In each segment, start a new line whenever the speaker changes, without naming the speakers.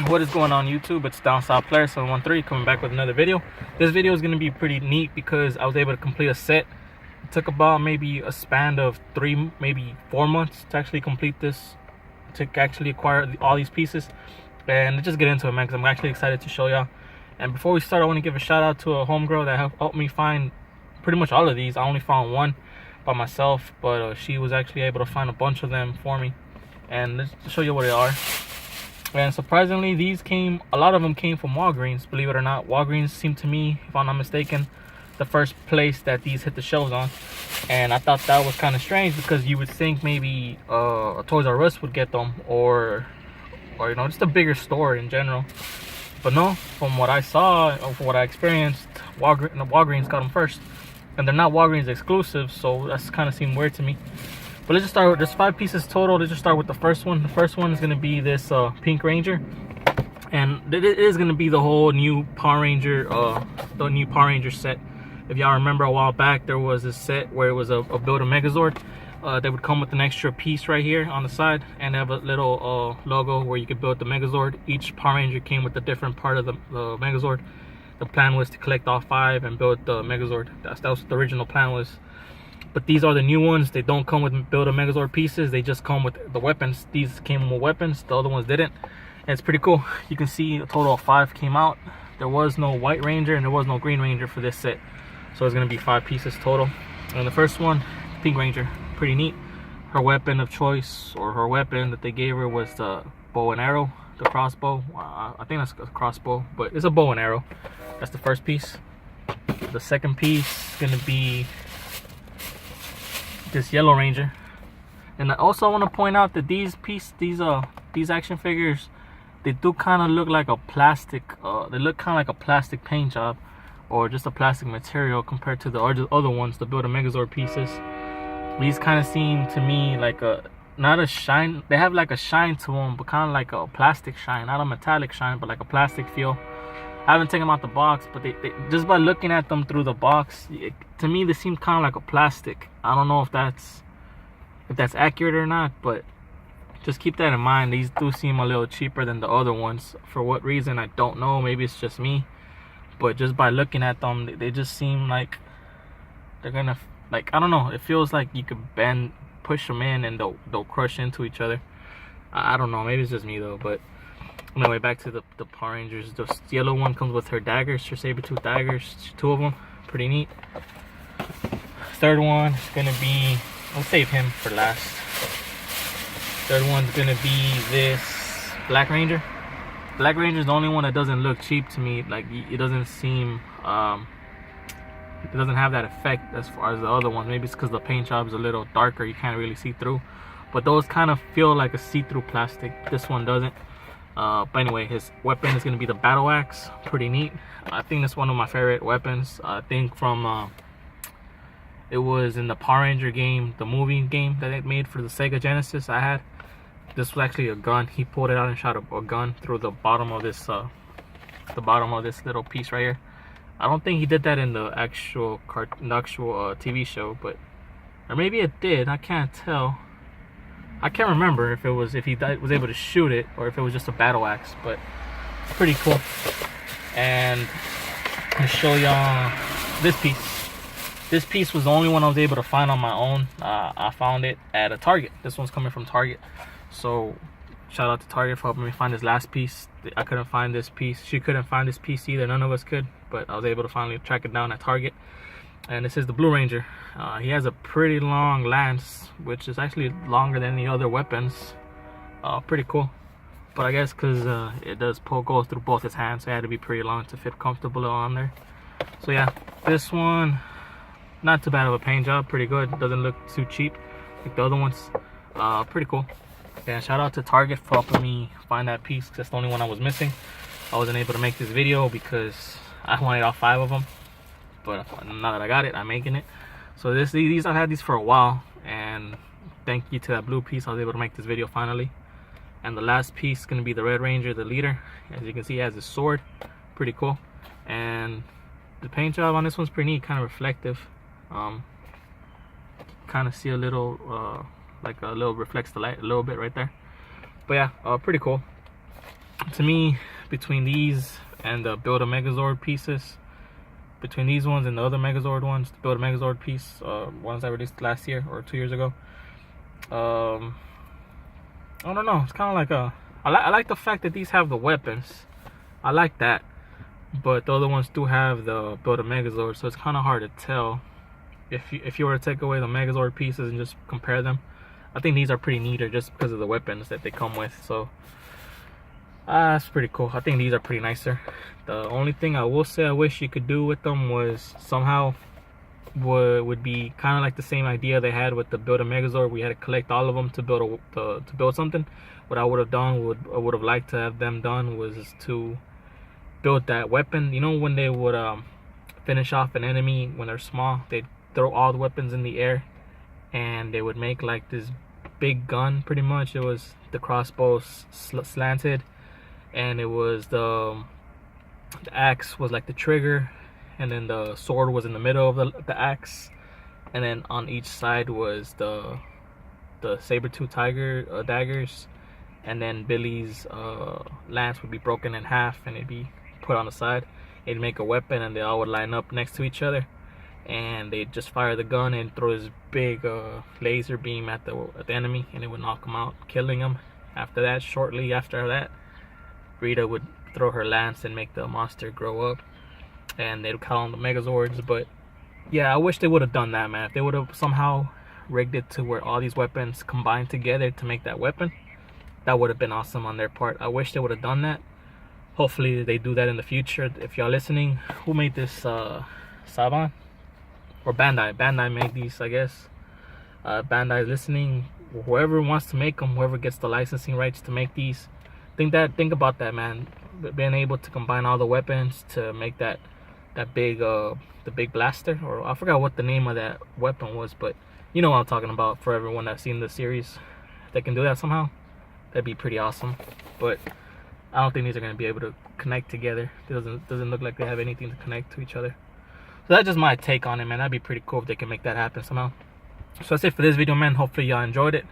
What is going on YouTube? It's Down South Player 713 coming back with another video. This video is going to be pretty neat because I was able to complete a set. It took about maybe a span of 3, maybe 4 months to actually complete this, to actually acquire all these pieces. And let's just get into it, man, because I'm actually excited to show y'all. And before we start, I want to give a shout out to a homegirl that helped me find pretty much all of these. I only found one by myself, but she was actually able to find a bunch of them for me. And let's show you what they are. And surprisingly, a lot of them came from Walgreens, believe it or not. Walgreens seemed to me, if I'm not mistaken, the first place that these hit the shelves on. And I thought that was kind of strange because you would think maybe a Toys R Us would get them, or you know, just a bigger store in general. But no, from what I saw, or from what I experienced, Walgreens got them first. And they're not Walgreens exclusive, so that's kind of seemed weird to me. But let's just start with, there's 5 pieces total. Let's just start with the first one. The first one is going to be this Pink Ranger. And it is going to be the whole new Power Ranger, set. If y'all remember a while back, there was a set where it was a build a Megazord. That would come with an extra piece right here on the side and have a little logo where you could build the Megazord. Each Power Ranger came with a different part of the Megazord. The plan was to collect all 5 and build the Megazord. That was what the original plan was. But these are the new ones. They don't come with build a Megazord pieces. They just come with the weapons. These came with weapons. The other ones didn't. And it's pretty cool. You can see a total of 5 came out. There was no White Ranger and there was no Green Ranger for this set. So it's going to be 5 pieces total. And the first one, Pink Ranger. Pretty neat. Her weapon of choice, or her weapon that they gave her, was the bow and arrow. The crossbow. I think that's a crossbow, but it's a bow and arrow. That's the first piece. The second piece is going to be this Yellow Ranger. And I also want to point out that these action figures, they do kind of look like a plastic, they look kind of like a plastic paint job, or just a plastic material compared to the other ones, the build a Megazord pieces. These kind of seem to me like not a shine, they have like a shine to them, but kind of like a plastic shine, not a metallic shine, but like a plastic feel. I haven't taken them out the box, but they just by looking at them through the box, to me they seem kind of like a plastic. I don't know if that's accurate or not, but just keep that in mind. These do seem a little cheaper than the other ones. For what reason, I don't know. Maybe it's just me, but just by looking at them, they just seem like they're gonna, like, I don't know. It feels like you could push them in, and they'll crush into each other. I don't know. Maybe it's just me though, but. Anyway, back to the Power Rangers. The yellow one comes with her daggers, her saber-tooth daggers, 2 of them. Pretty neat. Third one is gonna be, I'll save him for last. Third one's gonna be this Black Ranger. Black Ranger is the only one that doesn't look cheap to me. Like, it doesn't seem, it doesn't have that effect as far as the other ones. Maybe it's because the paint job is a little darker, you can't really see through. But those kind of feel like a see-through plastic. This one doesn't. But anyway, his weapon is going to be the battle axe. Pretty neat. I think that's one of my favorite weapons. I think from it was in the Power Ranger game, the movie game that they made for the Sega Genesis. This was actually a gun. He pulled it out and shot a gun through the bottom of this little piece right here. I don't think he did that in the actual TV show, but, or maybe it did. I can't tell. I can't remember if he was able to shoot it or if it was just a battle axe, but pretty cool. And I'm gonna show y'all this piece. This piece was the only one I was able to find on my own. I found it at a Target. This one's coming from Target, so shout out to Target for helping me find this last piece. I couldn't find this piece. She couldn't find this piece either. None of us could, but I was able to finally track it down at Target. And this is the Blue Ranger. He has a pretty long lance, which is actually longer than the other weapons. Pretty cool. But I guess because it does go through both his hands, so it had to be pretty long to fit comfortable on there. So yeah, this one, not too bad of a paint job. Pretty good. Doesn't look too cheap like the other ones. Pretty cool. And shout out to Target for helping me find that piece, because that's the only one I was missing. I wasn't able to make this video because I wanted all 5 of them. But now that I got it, I'm making it. So I've had these for a while, and thank you to that blue piece, I was able to make this video finally. And the last piece is going to be the Red Ranger, the leader. As you can see, he has his sword. Pretty cool. And the paint job on this one's pretty neat, kind of reflective. Kind of see a little, like a little reflects the light a little bit right there. But yeah, pretty cool. to me, between these and the Build a Megazord pieces, between these ones and the other Megazord ones, the Build a Megazord piece, ones I released last year or 2 years ago, I don't know. It's kind of like I like the fact that these have the weapons. I like that, but the other ones do have the Build a Megazord, so it's kind of hard to tell. If you were to take away the Megazord pieces and just compare them, I think these are pretty neater just because of the weapons that they come with. So that's pretty cool. I think these are pretty nicer. The only thing I will say I wish you could do with them was somehow would be kind of like the same idea they had with the Build a Megazord. We had to collect all of them to build to build something. What I would have done, I would have liked to have them done, was to build that weapon. You know, when they would finish off an enemy when they're small, they'd throw all the weapons in the air and they would make like this big gun. Pretty much it was the crossbow slanted, and it was the axe was like the trigger, and then the sword was in the middle of the axe, and then on each side was the saber-tooth tiger daggers, and then Billy's lance would be broken in half and it'd be put on the side. It'd make a weapon, and they all would line up next to each other, and they'd just fire the gun and throw this big laser beam at the enemy, and it would knock him out, killing him. After that, shortly after that, Rita would throw her lance and make the monster grow up, and they'd call them the Megazords. But yeah, I wish they would have done that, man. If they would have somehow rigged it to where all these weapons combined together to make that weapon, that would have been awesome on their part. I wish they would have done that. Hopefully they do that in the future. If y'all listening, who made this? Saban or Bandai? Bandai made these, I guess. Bandai is listening. Whoever wants to make them, whoever gets the licensing rights to make these, think about that, man. Being able to combine all the weapons to make that big the big blaster, or I forgot what the name of that weapon was, but you know what I'm talking about. For everyone that's seen the series, if they can do that somehow, that'd be pretty awesome. But I don't think these are going to be able to connect together. It doesn't look like they have anything to connect to each other. So that's just my take on it, man. That'd be pretty cool if they can make that happen somehow. So that's it for this video, man. Hopefully y'all enjoyed it.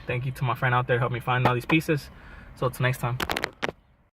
Thank you to my friend out there, helped me find all these pieces. So till next time.